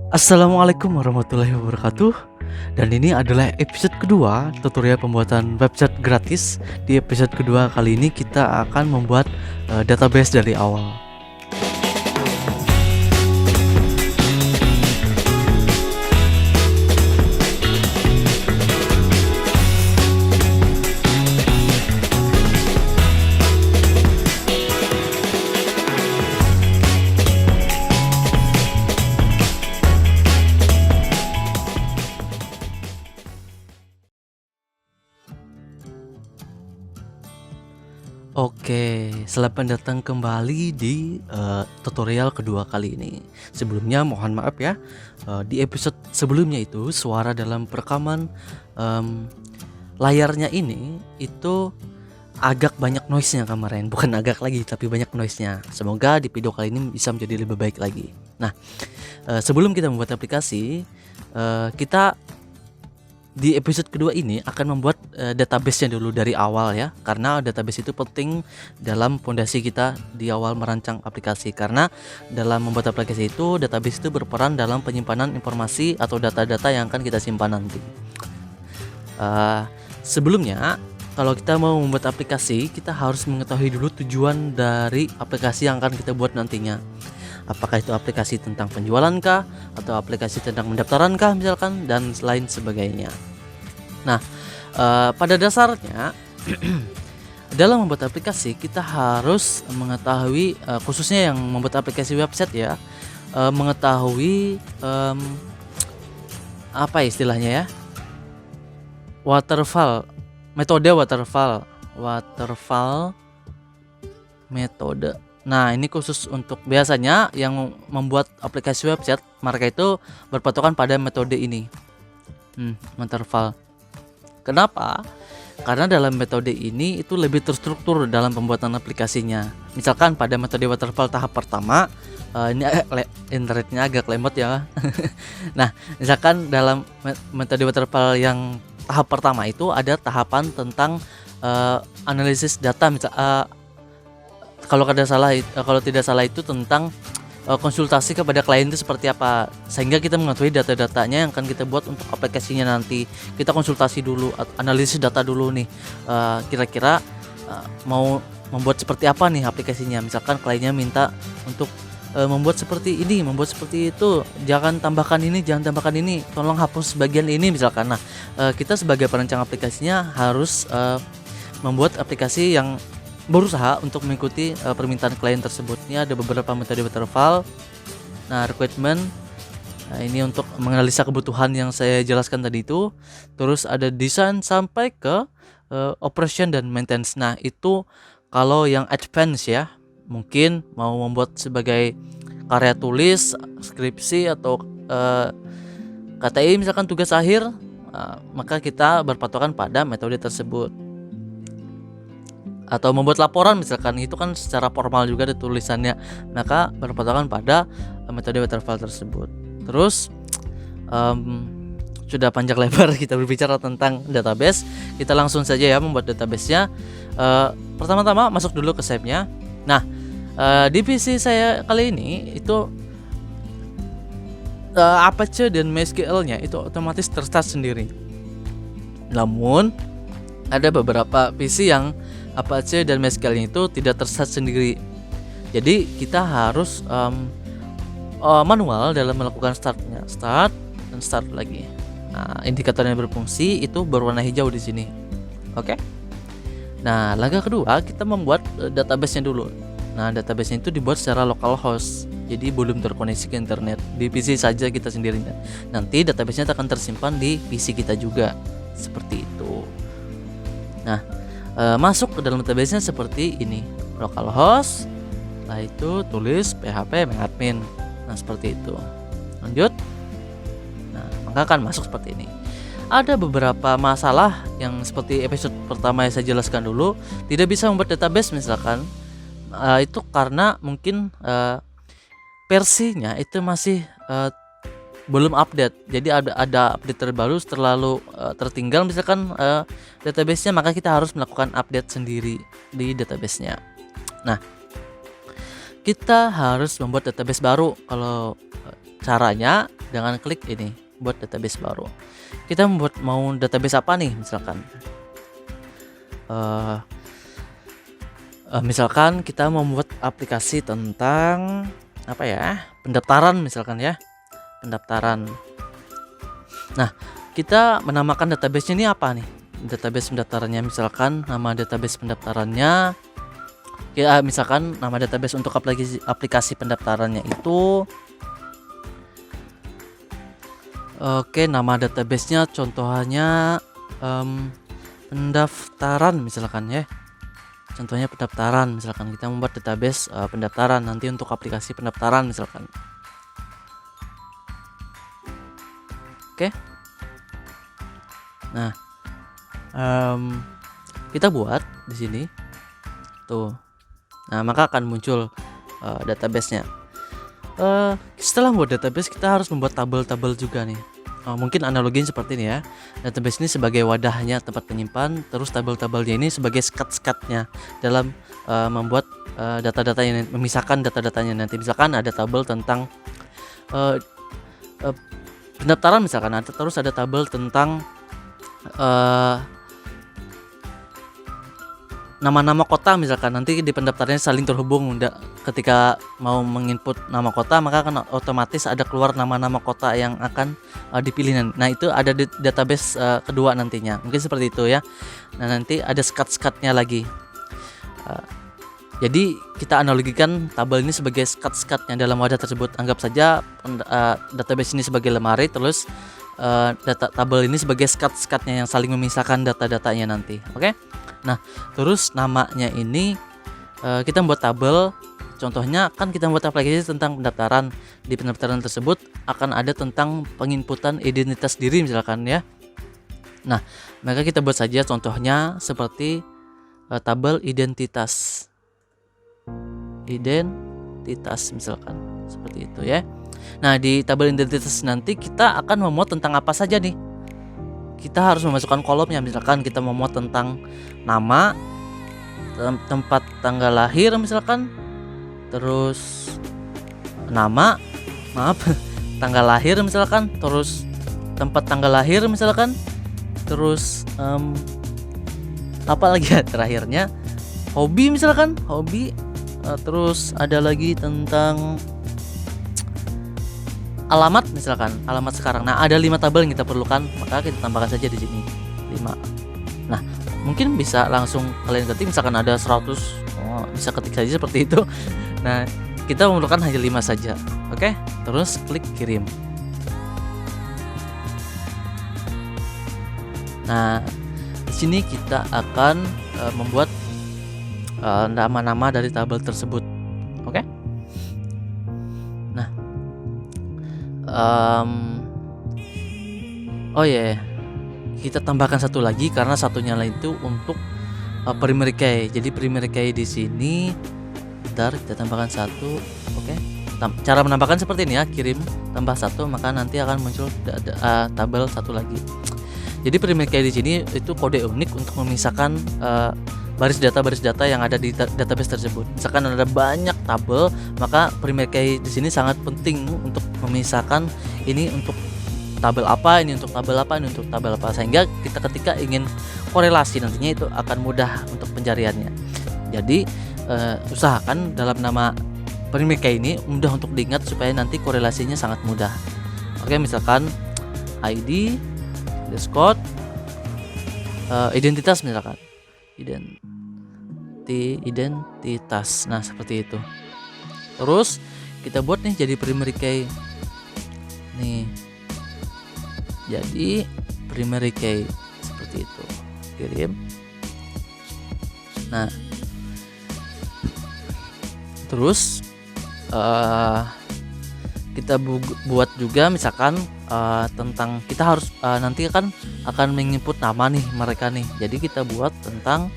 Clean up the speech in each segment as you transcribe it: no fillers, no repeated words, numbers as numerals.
Assalamualaikum warahmatullahi wabarakatuh. Dan ini adalah episode kedua tutorial pembuatan website gratis. Di episode kedua kali ini kita akan membuat database dari awal. Oke, selamat datang kembali di tutorial kedua kali ini. Sebelumnya mohon maaf ya, di episode sebelumnya itu suara dalam perekaman layarnya ini itu agak banyak noise-nya kemarin. Bukan agak lagi, tapi banyak noise-nya. Semoga di video kali ini bisa menjadi lebih baik lagi. Nah, sebelum kita membuat aplikasi, kita di episode kedua ini akan membuat database-nya dulu dari awal ya, karena database itu penting dalam fondasi kita di awal merancang aplikasi. Karena dalam membuat aplikasi itu, database itu berperan dalam penyimpanan informasi atau data-data yang akan kita simpan nanti. Sebelumnya, kalau kita mau membuat aplikasi, kita harus mengetahui dulu tujuan dari aplikasi yang akan kita buat nantinya. Apakah itu aplikasi tentang penjualan kah, atau aplikasi tentang pendaftaran kah misalkan, dan lain sebagainya. Nah, pada dasarnya dalam membuat aplikasi kita harus mengetahui, khususnya yang membuat aplikasi website ya, mengetahui apa istilahnya ya, metode waterfall metode. Nah, ini khusus untuk biasanya yang membuat aplikasi website, mereka itu berpatokan pada metode ini, waterfall. Kenapa? Karena dalam metode ini itu lebih terstruktur dalam pembuatan aplikasinya. Misalkan pada metode waterfall tahap pertama, ini internetnya agak lemot ya. Nah, misalkan dalam metode waterfall yang tahap pertama itu ada tahapan tentang analisis data, kalau tidak salah itu tentang konsultasi kepada klien itu seperti apa, sehingga kita mengetahui data-datanya yang akan kita buat untuk aplikasinya nanti. Kita konsultasi dulu, analisis data dulu nih, kira-kira mau membuat seperti apa nih aplikasinya. Misalkan kliennya minta untuk membuat seperti ini, membuat seperti itu, jangan tambahkan ini, tolong hapus bagian ini misalkan. Nah, kita sebagai perancang aplikasinya harus membuat aplikasi yang berusaha untuk mengikuti permintaan klien tersebut. Ini ada beberapa metode waterfall. Nah, requirement, ini untuk menganalisa kebutuhan yang saya jelaskan tadi itu. Terus ada design sampai ke operation dan maintenance. Nah, itu kalau yang advance ya, mungkin mau membuat sebagai karya tulis, skripsi, atau KTI misalkan tugas akhir, maka kita berpatokan pada metode tersebut. Atau membuat laporan misalkan, itu kan secara formal juga ada tulisannya, maka berpatokan pada metode waterfall tersebut. Terus sudah panjang lebar kita berbicara tentang database, kita langsung saja ya membuat database-nya. Pertama-tama masuk dulu ke shape-nya. Nah, di PC saya kali ini itu Apache dan MySQL-nya itu otomatis terstart sendiri. Namun ada beberapa PC yang Apache dan MySQL itu tidak terstart sendiri. Jadi kita harus manual dalam melakukan start dan start lagi. Nah, indikator yang berfungsi itu berwarna hijau di sini. Oke. Nah, langkah kedua kita membuat database-nya dulu. Nah, database-nya itu dibuat secara localhost. Jadi belum terkoneksi ke internet. Di PC saja kita sendiri. Nanti database-nya akan tersimpan di PC kita juga. Seperti itu. Nah, masuk ke dalam database-nya seperti ini, localhost, setelah itu tulis php admin. Nah, seperti itu. Lanjut. Nah, maka akan masuk seperti ini. Ada beberapa masalah yang seperti episode pertama yang saya jelaskan dulu, tidak bisa membuat database misalkan, itu karena mungkin versinya itu masih belum update. Jadi ada update terbaru terlalu tertinggal misalkan database-nya, maka kita harus melakukan update sendiri di database-nya. Nah, kita harus membuat database baru. Kalau caranya dengan klik ini buat database baru. Kita mau database apa nih misalkan? Misalkan kita membuat aplikasi tentang apa ya, pendaftaran misalkan ya, pendaftaran. Nah, kita menamakan database ini apa nih? Database pendaftarannya misalkan nama database pendaftarannya ya, misalkan nama database untuk aplikasi pendaftarannya itu nama databasenya contohnya pendaftaran misalkan ya. Contohnya pendaftaran, misalkan kita membuat database pendaftaran nanti untuk aplikasi pendaftaran misalkan. Oke. Nah, kita buat di sini tuh. Nah, maka akan muncul databasenya. Setelah membuat database, kita harus membuat tabel-tabel juga nih. Mungkin analoginya seperti ini ya. Database ini sebagai wadahnya, tempat penyimpan, terus tabel-tabelnya ini sebagai skat-skatnya dalam membuat data-data yang memisahkan data-datanya nanti. Misalkan ada tabel tentang pendaftaran misalkan, terus ada tabel tentang nama-nama kota misalkan, nanti di pendaftarannya saling terhubung. Ketika mau menginput nama kota maka akan otomatis ada keluar nama-nama kota yang akan dipilih. Nah, itu ada di database kedua nantinya, mungkin seperti itu ya. Nah, nanti ada skat-skatnya lagi. Jadi kita analogikan tabel ini sebagai skat-skatnya dalam wadah tersebut. Anggap saja database ini sebagai lemari, terus tabel ini sebagai skat-skatnya yang saling memisahkan data-datanya nanti. Oke? Nah, terus namanya ini kita membuat tabel. Contohnya kan kita membuat aplikasi tentang pendaftaran. Di pendaftaran tersebut akan ada tentang penginputan identitas diri misalkan ya. Nah, maka kita buat saja contohnya seperti tabel identitas misalkan seperti itu ya. Nah, di tabel identitas nanti kita akan memuat tentang apa saja nih. Kita harus memasukkan kolomnya, misalkan kita memuat tentang nama, tempat tanggal lahir misalkan, terus tanggal lahir misalkan, terus tempat tanggal lahir misalkan, terus apa lagi ya terakhirnya, hobi misalkan, terus ada lagi tentang alamat misalkan, alamat sekarang. Nah, ada 5 tabel yang kita perlukan, maka kita tambahkan saja di sini 5. Nah, mungkin bisa langsung kalian ketik, misalkan ada 100, bisa ketik saja seperti itu. Nah, kita memerlukan hanya 5 saja. Oke, terus klik kirim. Nah, di sini kita akan membuat nama-nama dari tabel tersebut. Oke. Nah, kita tambahkan satu lagi karena satunya lain itu untuk primary key. Jadi primary key di sini, bentar, kita tambahkan satu. Oke. Cara menambahkan seperti ini ya, kirim tambah 1, maka nanti akan muncul tabel satu lagi. Jadi primary key di sini itu kode unik untuk memisahkan baris data yang ada di database tersebut. Misalkan ada banyak tabel, maka primary key di sini sangat penting untuk memisahkan ini untuk tabel apa, ini untuk tabel apa, ini untuk tabel apa, sehingga kita ketika ingin korelasi nantinya itu akan mudah untuk pencariannya. Jadi usahakan dalam nama primary key ini mudah untuk diingat supaya nanti korelasinya sangat mudah. Oke, misalkan ID, code, identitas misalkan. Identitas. Nah, seperti itu. Terus kita buat nih jadi primary key. Nih. Jadi primary key seperti itu. Kirim. Nah. Terus kita buat juga misalkan tentang kita harus nanti kan akan menginput nama nih mereka nih. Jadi kita buat tentang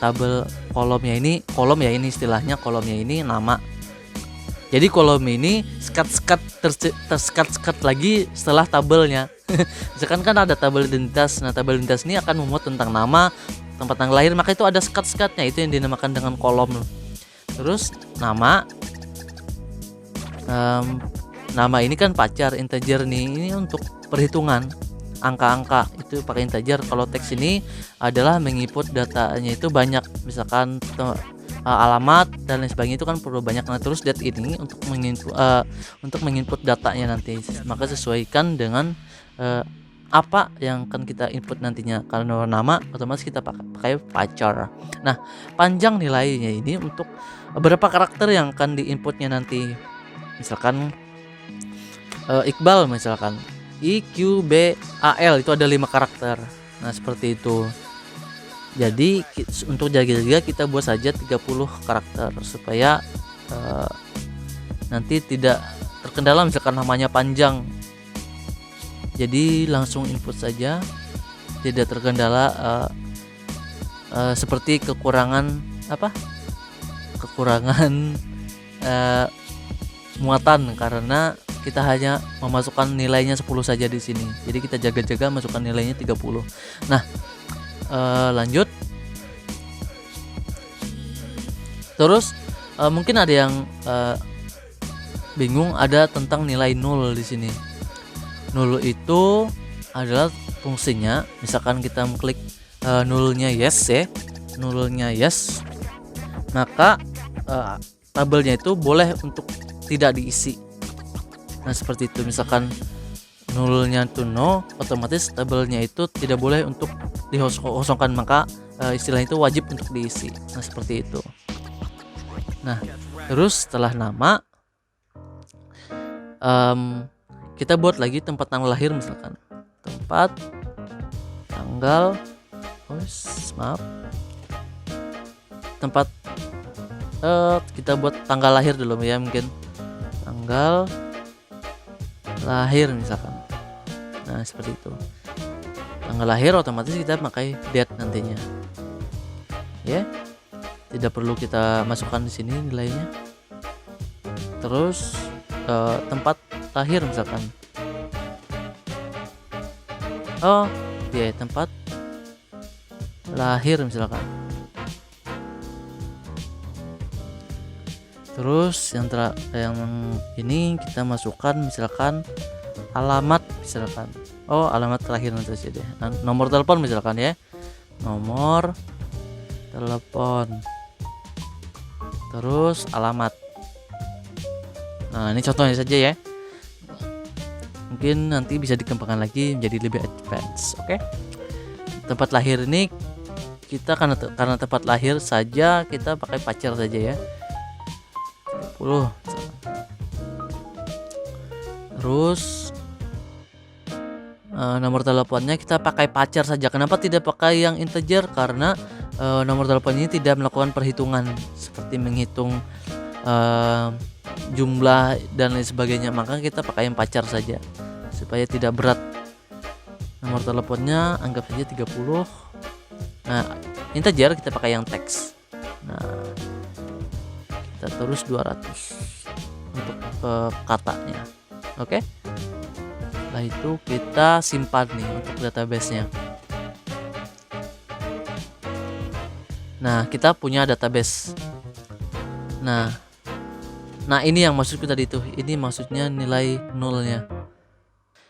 tabel kolomnya ini, kolom ya ini istilahnya, kolomnya ini nama. Jadi kolom ini terskat lagi setelah tabelnya. Misalkan kan ada tabel identitas. Nah, tabel identitas ini akan memuat tentang nama, tempat tanggal lahir, maka itu ada skat-skatnya, itu yang dinamakan dengan kolom. Terus nama nama ini kan pacar, integer nih, ini untuk perhitungan angka-angka itu pakai integer. Kalau teks ini adalah menginput datanya itu banyak, misalkan alamat dan lain sebagainya itu kan perlu banyak. Nah terus date ini untuk menginput datanya nanti, maka sesuaikan dengan apa yang akan kita input nantinya. Kalau nama otomatis kita pakai pacar. Nah panjang nilainya ini untuk berapa karakter yang akan diinputnya nanti, misalkan Iqbal misalkan IQBAL itu ada 5 karakter. Nah seperti itu. Jadi untuk jaga-jaga kita buat saja 30 karakter supaya nanti tidak terkendala misalkan namanya panjang. Jadi langsung input saja, tidak terkendala seperti kekurangan muatan karena kita hanya memasukkan nilainya 10 saja di sini. Jadi kita jaga-jaga masukkan nilainya 30. Nah, lanjut. Terus mungkin ada yang bingung ada tentang nilai 0 di sini. 0 itu adalah fungsinya, misalkan kita mengklik nulnya yes ya, nulnya yes, maka tabelnya itu boleh untuk tidak diisi. Nah seperti itu, misalkan nulnya itu no, otomatis tabelnya itu tidak boleh untuk dikosongkan, maka istilah itu wajib untuk diisi. Nah seperti itu. Nah terus setelah nama kita buat lagi tempat tanggal lahir, misalkan tempat tanggal tempat kita buat tanggal lahir dulu ya, mungkin tanggal lahir misalkan. Nah seperti itu, tanggal lahir otomatis kita pakai date nantinya ya, tidak perlu kita masukkan di sini nilainya. Terus tempat lahir misalkan tempat lahir misalkan. Terus yang ini kita masukkan misalkan alamat, misalkan alamat terakhir nanti saja deh, nomor telepon misalkan ya, nomor telepon, terus alamat. Nah ini contohnya saja ya, mungkin nanti bisa dikembangkan lagi menjadi lebih advance. Oke. Tempat lahir ini kita karena tempat lahir saja kita pakai pacar saja ya, 10. Terus nomor teleponnya kita pakai pacar saja. Kenapa tidak pakai yang integer? Karena nomor telepon ini tidak melakukan perhitungan seperti menghitung jumlah dan lain sebagainya, maka kita pakai yang pacar saja supaya tidak berat. Nomor teleponnya anggap saja 30. Nah integer kita pakai yang teks. Nah kita terus 200 untuk katanya. Oke. Setelah itu kita simpan nih untuk database-nya. Nah kita punya database. Nah ini yang maksudku tadi itu, ini maksudnya nilai nulnya.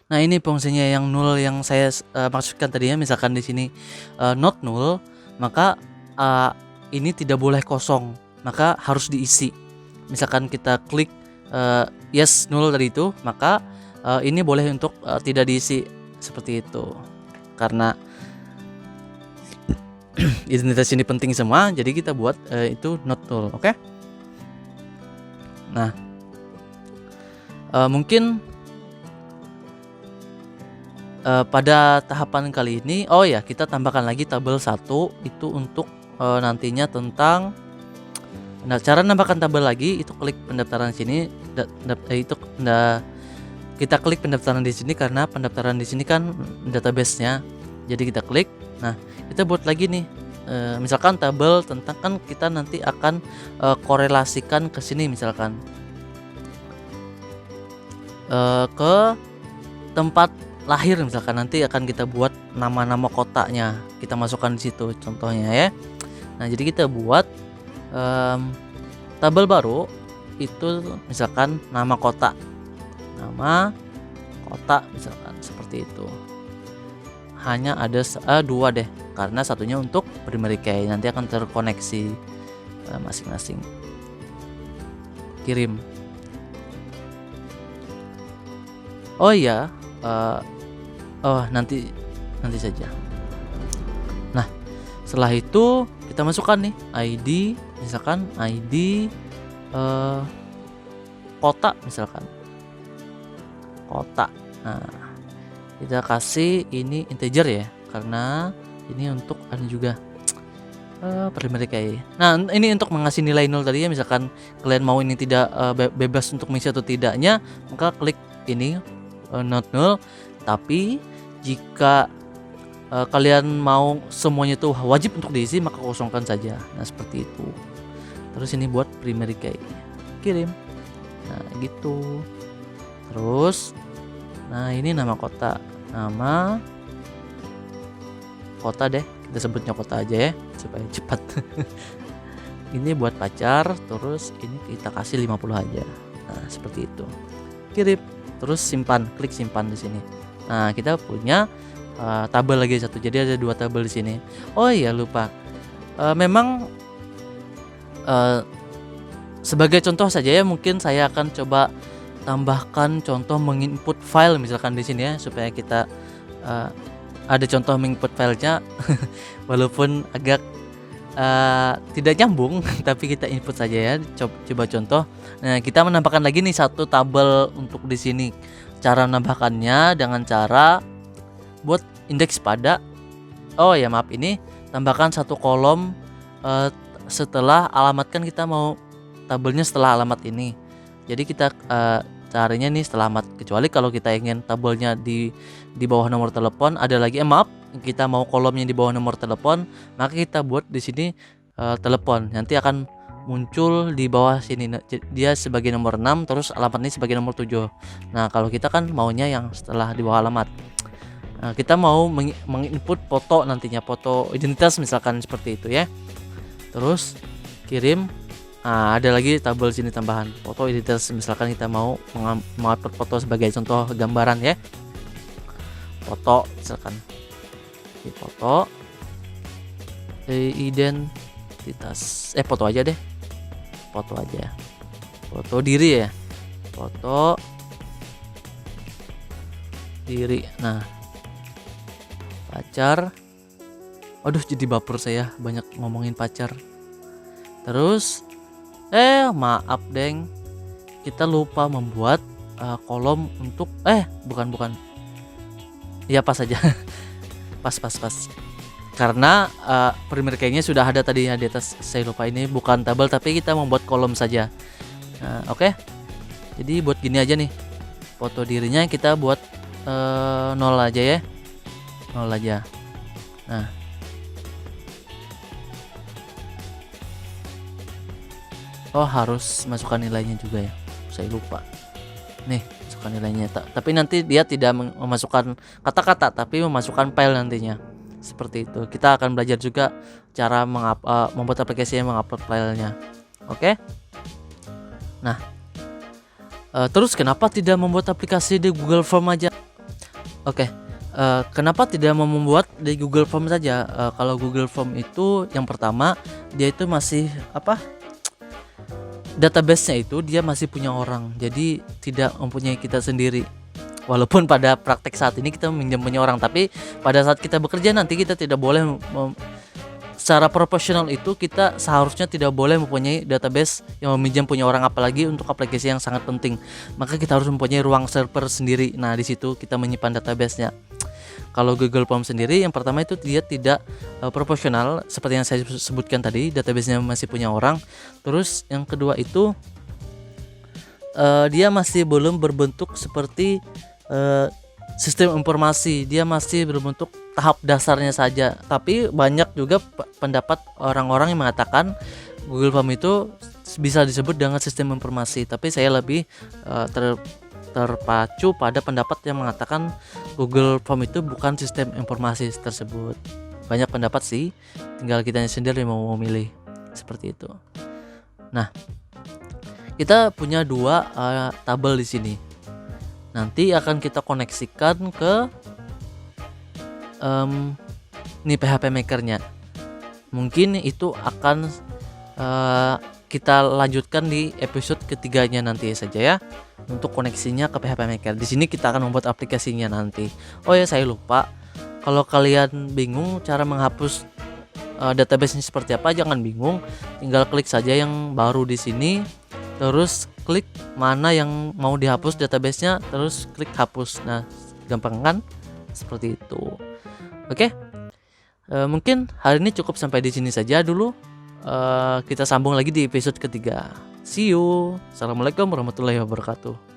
Nah ini fungsinya yang nul yang saya maksudkan tadinya, misalkan di sini not null, maka ini tidak boleh kosong, maka harus diisi. Misalkan kita klik yes null tadi itu, maka ini boleh untuk tidak diisi seperti itu, karena identitas ini penting semua, jadi kita buat itu not null. Oke. Nah mungkin pada tahapan kali ini kita tambahkan lagi tabel 1 itu untuk nantinya tentang cara nambahkan tabel lagi. Itu klik pendaftaran sini, kita klik pendaftaran di sini karena pendaftaran di sini kan database-nya, jadi kita klik. Nah kita buat lagi nih misalkan tabel tentang, kan kita nanti akan korelasikan ke sini, misalkan ke tempat lahir, misalkan nanti akan kita buat nama-nama kotanya, kita masukkan di situ contohnya ya. Nah jadi kita buat tabel baru itu misalkan nama kota. Nah nama, kota misalkan seperti itu. Hanya ada dua deh, karena satunya untuk primary key, nanti akan terkoneksi masing-masing. Kirim. Oh iya, nanti saja. Nah, setelah itu kita masukkan nih ID, misalkan ID kota misalkan. Kota. Nah, kita kasih ini integer ya, karena ini untuk ada juga primary key. Nah, ini untuk mengasih nilai 0 tadi ya, misalkan kalian mau ini tidak bebas untuk mengisi atau tidaknya, maka klik ini not null. Tapi jika kalian mau semuanya itu wajib untuk diisi, maka kosongkan saja. Nah, seperti itu. Terus ini buat primary key. Kirim. Nah, gitu. Terus nah, ini nama kota. Nama kota deh, kita sebutnya kota aja ya supaya cepat. Ini buat pacar, terus ini kita kasih 50 aja. Nah, seperti itu. Kirim. Terus simpan, klik simpan di sini. Nah, kita punya tabel lagi satu. Jadi ada 2 tabel di sini. Oh iya, lupa. Memang sebagai contoh saja ya, mungkin saya akan coba tambahkan contoh menginput file misalkan di sini ya, supaya kita ada contoh menginput filenya. Walaupun agak tidak nyambung, tapi kita input saja ya. Coba contoh. Nah, kita menambahkan lagi nih satu tabel untuk di sini. Cara menambahkannya dengan cara buat indeks pada, oh ya maaf, ini tambahkan satu kolom setelah alamat, kan kita mau tabelnya setelah alamat ini. Jadi kita caranya nih setelah alamat, kecuali kalau kita ingin tabelnya di bawah nomor telepon, ada lagi maaf, kita mau kolomnya di bawah nomor telepon, maka kita buat di sini telepon. Nanti akan muncul di bawah sini dia sebagai nomor 6, terus alamat ini sebagai nomor 7. Nah, kalau kita kan maunya yang setelah di bawah alamat. Nah, kita mau menginput foto nantinya, foto identitas misalkan seperti itu ya. Terus kirim. Nah, ada lagi tabel sini tambahan foto identitas, misalkan kita mau mengupload foto sebagai contoh gambaran ya. Foto misalkan. Foto identitas, foto aja deh. Foto aja. Foto diri ya. Foto diri. Nah, pacar. Aduh, jadi baper saya banyak ngomongin pacar. Terus maaf deng, kita lupa membuat kolom untuk bukan. Ya, pas aja. pas. Karena primary key-nya sudah ada tadi di atas, saya lupa, ini bukan tabel tapi kita membuat kolom saja. Nah, oke. Jadi buat gini aja nih. Foto dirinya kita buat 0 aja ya. 0 aja. Nah. Oh, harus masukkan nilainya juga ya. Saya lupa. Nih, masukkan nilainya. Tapi nanti dia tidak memasukkan kata-kata, tapi memasukkan file nantinya. Seperti itu. Kita akan belajar juga cara membuat aplikasi yang mengupload filenya. Oke? Nah, terus kenapa tidak membuat aplikasi di Google Form aja? Oke. Kenapa tidak membuat di Google Form saja? Kalau Google Form itu yang pertama, dia itu masih database-nya itu dia masih punya orang. Jadi tidak mempunyai kita sendiri. Walaupun pada praktek saat ini kita minjem punya orang, tapi pada saat kita bekerja nanti kita tidak boleh secara profesional itu kita seharusnya tidak boleh mempunyai database yang meminjam punya orang, apalagi untuk aplikasi yang sangat penting. Maka kita harus mempunyai ruang server sendiri. Nah, di situ kita menyimpan database-nya. Kalau Google Form sendiri, yang pertama itu dia tidak profesional seperti yang saya sebutkan tadi, database-nya masih punya orang. Terus yang kedua itu dia masih belum berbentuk seperti sistem informasi, dia masih berbentuk tahap dasarnya saja. Tapi banyak juga pendapat orang-orang yang mengatakan Google Form itu bisa disebut dengan sistem informasi, tapi saya lebih terpacu pada pendapat yang mengatakan Google Form itu bukan sistem informasi tersebut. Banyak pendapat sih, tinggal kita sendiri mau memilih seperti itu. Nah, kita punya 2 tabel di sini. nanti akan kita koneksikan ke nih PHP Maker-nya. Mungkin itu akan kita lanjutkan di episode ketiganya nanti saja ya, untuk koneksinya ke PHP Maker. Di sini kita akan membuat aplikasinya nanti. Oh ya, saya lupa. Kalau kalian bingung cara menghapus database ini seperti apa, jangan bingung. Tinggal klik saja yang baru di sini, terus klik mana yang mau dihapus database-nya, terus klik hapus. Nah, gampang kan? Seperti itu. Oke. Mungkin hari ini cukup sampai di sini saja dulu. Kita sambung lagi di episode ketiga. See you. Assalamualaikum warahmatullahi wabarakatuh.